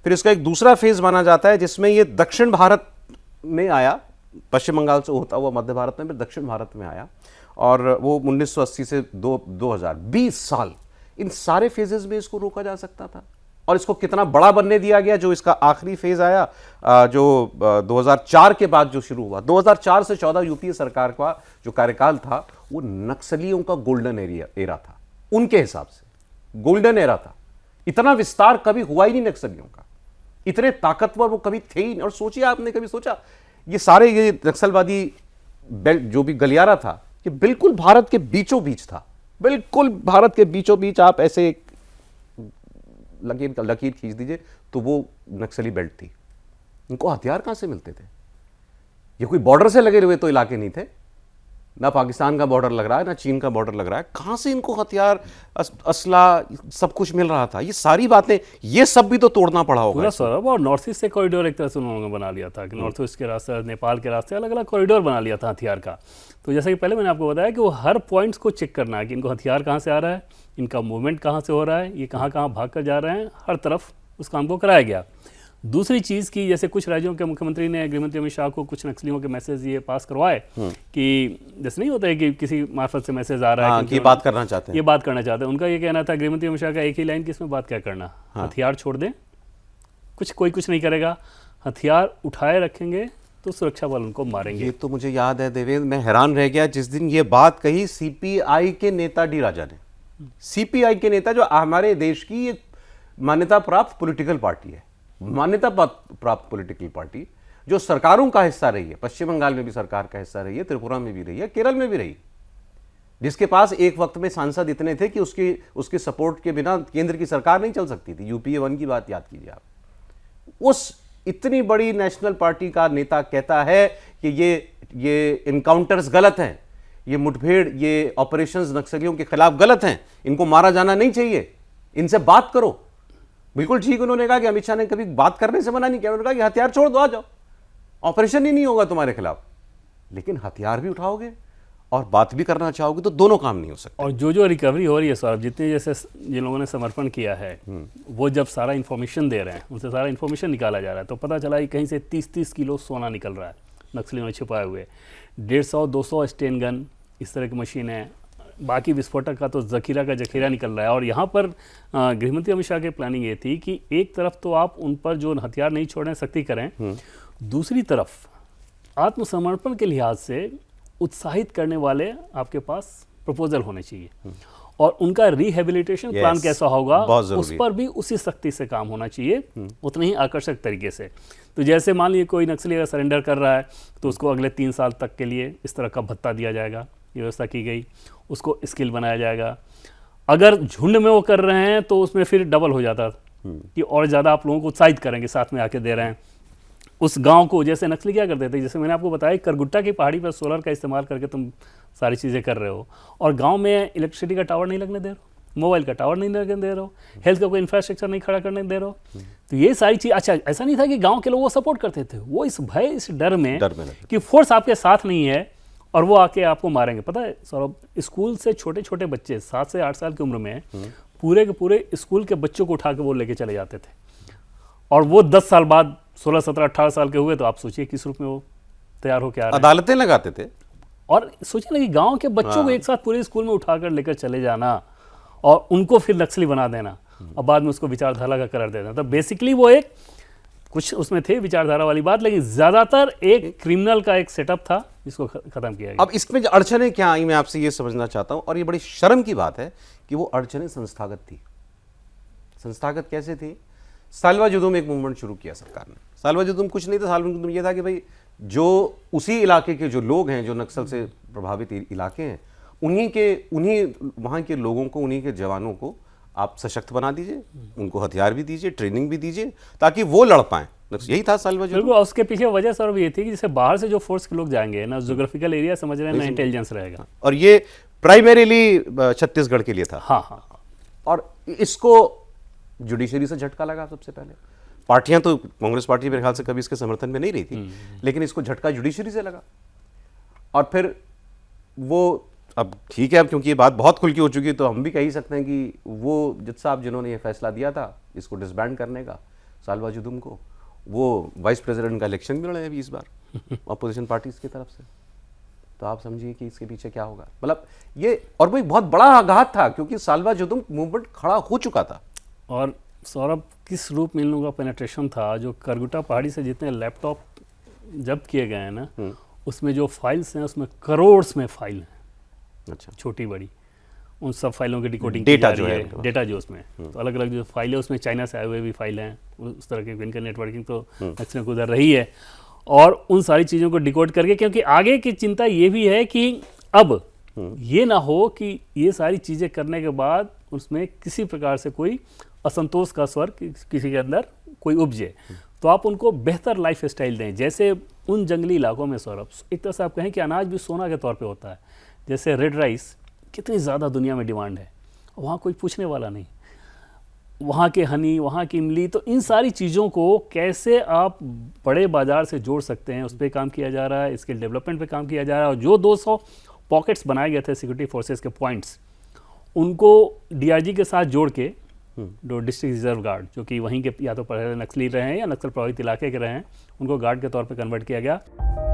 फिर इसका एक दूसरा फेज माना जाता है जिसमें ये दक्षिण भारत में आया, पश्चिम बंगाल से होता हुआ मध्य भारत में, फिर दक्षिण भारत में आया, और वो 1980 से 2000 20 साल, इन सारे फेजेस में इसको रोका जा सकता था। और इसको कितना बड़ा बनने दिया गया, जो इसका आखिरी फेज आया जो 2004 के बाद जो शुरू हुआ, 2004 से 14 यूपीए सरकार का जो कार्यकाल था वो नक्सलियों का गोल्डन एरा था, उनके हिसाब से गोल्डन एरा था। इतना विस्तार कभी हुआ ही नहीं नक्सलियों का, इतने ताकतवर वो कभी थे ही नहीं। और सोचिए, आपने कभी सोचा ये सारे ये नक्सलवादी बेल्ट जो भी गलियारा था, ये बिल्कुल भारत के बीचों बीच था, बिल्कुल भारत के बीचों बीच। आप ऐसे एक लकीर खींच दीजिए तो वो नक्सली बेल्ट थी। इनको हथियार कहां से मिलते थे? ये कोई बॉर्डर से लगे हुए तो इलाके नहीं थे, ना पाकिस्तान का बॉर्डर लग रहा है ना चीन का बॉर्डर लग रहा है। कहां से इनको हथियार, असला, सब कुछ मिल रहा था? ये सारी बातें, ये सब भी तो तोड़ना पड़ा होगा पूरा सौरभ। और नॉर्थ ईस्ट से कॉरिडोर एक तरह से उन्होंने बना लिया था कि नॉर्थ ईस्ट के रास्ते, नेपाल के रास्ते, अलग अलग कॉरिडोर बना लिया था हथियार का। तो जैसे कि पहले मैंने आपको बताया कि वो हर पॉइंट्स को चेक करना है कि इनको हथियार कहाँ से आ रहा है, इनका मूवमेंट कहाँ से हो रहा है, ये कहाँ कहाँ भाग कर जा रहे हैं, हर तरफ उस काम को कराया गया। दूसरी चीज़ की, जैसे कुछ राज्यों के मुख्यमंत्री ने, गृहमंत्री अमित शाह को कुछ नक्सलियों के मैसेज ये पास करवाए कि जैसे नहीं होता है कि किसी मार्फत से मैसेज आ रहा है कि ये बात करना चाहते हैं, ये बात करना चाहते हैं। उनका ये कहना था गृहमंत्री अमित शाह का एक ही लाइन कि इसमें बात क्या करना, हथियार छोड़ दें, कोई कुछ नहीं करेगा, हथियार उठाए रखेंगे तो सुरक्षा बल उनको मारेंगे। ये तो मुझे याद है देवेंद्र, मैं हैरान रह गया जिस दिन ये बात कही सीपीआई के नेता डी राजा ने। सीपीआई के नेता, जो हमारे देश की एक मान्यता प्राप्त पॉलिटिकल पार्टी है, मान्यता प्राप्त पॉलिटिकल पार्टी, जो सरकारों का हिस्सा रही है, पश्चिम बंगाल में भी सरकार का हिस्सा रही है, त्रिपुरा में भी रही है, केरल में भी रही, जिसके पास एक वक्त में सांसद इतने थे कि उसके सपोर्ट के बिना केंद्र की सरकार नहीं चल सकती थी। यूपीए 1 की बात याद कीजिए आप। उस इतनी बड़ी नेशनल पार्टी का नेता कहता है कि ये इनकाउंटर्स गलत हैं, ये मुठभेड़, ये ऑपरेशंस नक्सलियों के खिलाफ गलत हैं, इनको मारा जाना नहीं चाहिए, इनसे बात करो। बिल्कुल ठीक उन्होंने कहा कि अमित शाह ने कभी बात करने से मना नहीं किया, उन्होंने कहा कि हथियार छोड़ दो, आ जाओ, ऑपरेशन ही नहीं होगा तुम्हारे खिलाफ। लेकिन हथियार भी उठाओगे और बात भी करना चाहोगे तो दोनों काम नहीं हो सकते। और जो रिकवरी हो रही है सौरभ, जितने जैसे जिन लोगों ने समर्पण किया है, वो जब सारा इन्फॉर्मेशन दे रहे हैं, उनसे सारा इन्फॉर्मेशन निकाला जा रहा है, तो पता चला कि कहीं से 30-30 किलो सोना निकल रहा है नक्सलियों ने छिपाए हुए, 150-200 स्टेन गन, इस तरह की मशीनें, बाकी विस्फोटक का तो जखीरा निकल रहा है। और यहाँ पर गृहमंत्री अमित शाह की प्लानिंग ये थी कि एक तरफ तो आप उन पर जो हथियार नहीं छोड़ने सख्ती करें, दूसरी तरफ आत्मसमर्पण के लिहाज से उत्साहित करने वाले आपके पास प्रपोजल होने चाहिए, और उनका रिहेबिलिटेशन प्लान कैसा होगा उस पर भी उसी सख्ती से काम होना चाहिए, उतने ही आकर्षक तरीके से। तो जैसे मान लीजिए कोई नक्सली अगर सरेंडर कर रहा है तो उसको अगले 3 साल तक के लिए इस तरह का भत्ता दिया जाएगा, व्यवस्था की गई, उसको स्किल बनाया जाएगा। अगर झुंड में वो कर रहे हैं तो उसमें फिर डबल हो जाता कि और ज़्यादा आप लोगों को उत्साहित करेंगे, साथ में आके दे रहे हैं उस गांव को। जैसे नक्सली क्या करते थे, जैसे मैंने आपको बताया, करगुट्टा की पहाड़ी पर सोलर का इस्तेमाल करके तुम सारी चीज़ें कर रहे हो, और गांव में इलेक्ट्रिसिटी का टावर नहीं लगने दे रहे हो, मोबाइल का टावर नहीं लगने दे रहे हो, हेल्थ का कोई इंफ्रास्ट्रक्चर नहीं खड़ा करने दे रहे हो, तो ये सारी चीज़। अच्छा, ऐसा नहीं था कि गाँव के लोग वो सपोर्ट करते थे, वो इस भय, इस डर में कि फोर्स आपके साथ नहीं है और वो आके आपको मारेंगे। पता है सौरभ, स्कूल से छोटे छोटे बच्चे 7 से 8 साल की उम्र में पूरे के पूरे स्कूल के बच्चों को उठा के वो लेके चले जाते थे, और वो 10 साल बाद 16, 17, 18 साल के हुए तो आप सोचिए किस रूप में वो तैयार होकर आ रहे हैं। अदालतें लगाते थे। और सोचिए ना कि गांव के बच्चों को एक साथ पूरे स्कूल में उठाकर लेकर चले जाना और उनको फिर नक्सली बना देना और बाद में उसको विचारधारा का करार दे देना। तो बेसिकली वो एक कुछ उसमें थे विचारधारा वाली बात, लेकिन ज्यादातर एक क्रिमिनल का एक सेटअप था जिसको खत्म किया गया। अब इसमें जो अड़चनें क्या आई, मैं आपसे ये समझना चाहता हूं, और ये बड़ी शर्म की बात है कि वो अड़चनें संस्थागत थी। संस्थागत कैसे थी? सालवा जुदुम एक मूवमेंट शुरू किया सरकार ने। सालवा जुदुम कुछ नहीं था, सालवा जुदुम ये था कि भाई जो उसी इलाके के जो लोग हैं, जो नक्सल से प्रभावित इलाके हैं, उन्हीं वहाँ के लोगों को, उन्हीं के जवानों को आप सशक्त बना दीजिए, उनको हथियार भी दीजिए, ट्रेनिंग भी दीजिए, ताकि वो लड़ पाएं। यही था सालवा जुदुम। बिल्कुल, उसके पीछे वजह सर ये थी कि जैसे बाहर से जो फोर्स के लोग जाएंगे ना, ज्योग्राफिकल एरिया समझ रहे हैं ना, इंटेलिजेंस रहेगा, और ये प्राइमरीली छत्तीसगढ़ के लिए था। हाँ। और इसको जुडिशरी से झटका लगा सबसे पहले। पार्टियां तो, कांग्रेस पार्टी मेरे ख्याल से कभी इसके समर्थन में नहीं रही थी, लेकिन इसको झटका जुडिशरी से लगा। और फिर वो, अब ठीक है, अब क्योंकि ये बात बहुत खुल की हो चुकी है तो हम भी कह ही सकते हैं कि वो जज साहब जिन्होंने ये फैसला दिया था इसको डिसबैंड करने का, सालवा जुदुम को, वो वाइस प्रेसिडेंट का इलेक्शन भी लड़े अभी इस बार अपोजिशन पार्टीज की तरफ से। तो आप समझिए कि इसके पीछे क्या होगा। मतलब ये, और वो एक बहुत बड़ा आघात था क्योंकि सालवा जुदुम मूवमेंट खड़ा हो चुका था। और सौरभ, किस रूप में इन लोगों का पेनिट्रेशन था, जो करगुटा पहाड़ी से जितने लैपटॉप जब्त किए गए हैं ना, उसमें जो फाइल्स हैं उसमें करोड़्स में फाइल हैं, अच्छा, छोटी बड़ी, उन सब फाइलों की डिकोडिंग डेटा की जा जो रही है, है, डेटा जो उसमें, तो अलग अलग जो फाइल है उसमें चाइना से आए हुए भी फाइल हैं, उस तरह की इनका नेटवर्किंग तो नक्सलियों को उधर रही है। और उन सारी चीज़ों को डिकोड करके, क्योंकि आगे की चिंता ये भी है कि अब ये ना हो कि ये सारी चीज़ें करने के बाद उसमें किसी प्रकार से कोई असंतोष का स्वर किसी के अंदर कोई उपजे, तो आप उनको बेहतर लाइफ स्टाइल दें। जैसे उन जंगली इलाकों में सौरभ, एक तरह से आप कहें कि अनाज भी सोना के तौर पे होता है। जैसे रेड राइस कितनी ज़्यादा दुनिया में डिमांड है, वहाँ कोई पूछने वाला नहीं, वहाँ के हनी, वहाँ की इमली, तो इन सारी चीज़ों को कैसे आप बड़े बाज़ार से जोड़ सकते हैं, उस पर काम किया जा रहा है, स्किल डेवलपमेंट पे काम किया जा रहा है। और जो 200 पॉकेट्स बनाए गए थे सिक्योरिटी फोर्सेस के पॉइंट्स, उनको डीआरजी के साथ जोड़ के, जो डिस्ट्रिक्ट रिजर्व गार्ड, जो कि वहीं के या तो पहले नक्सली रहे हैं या नक्सल प्रभावित इलाके के रहे हैं, उनको गार्ड के तौर पे कन्वर्ट किया गया।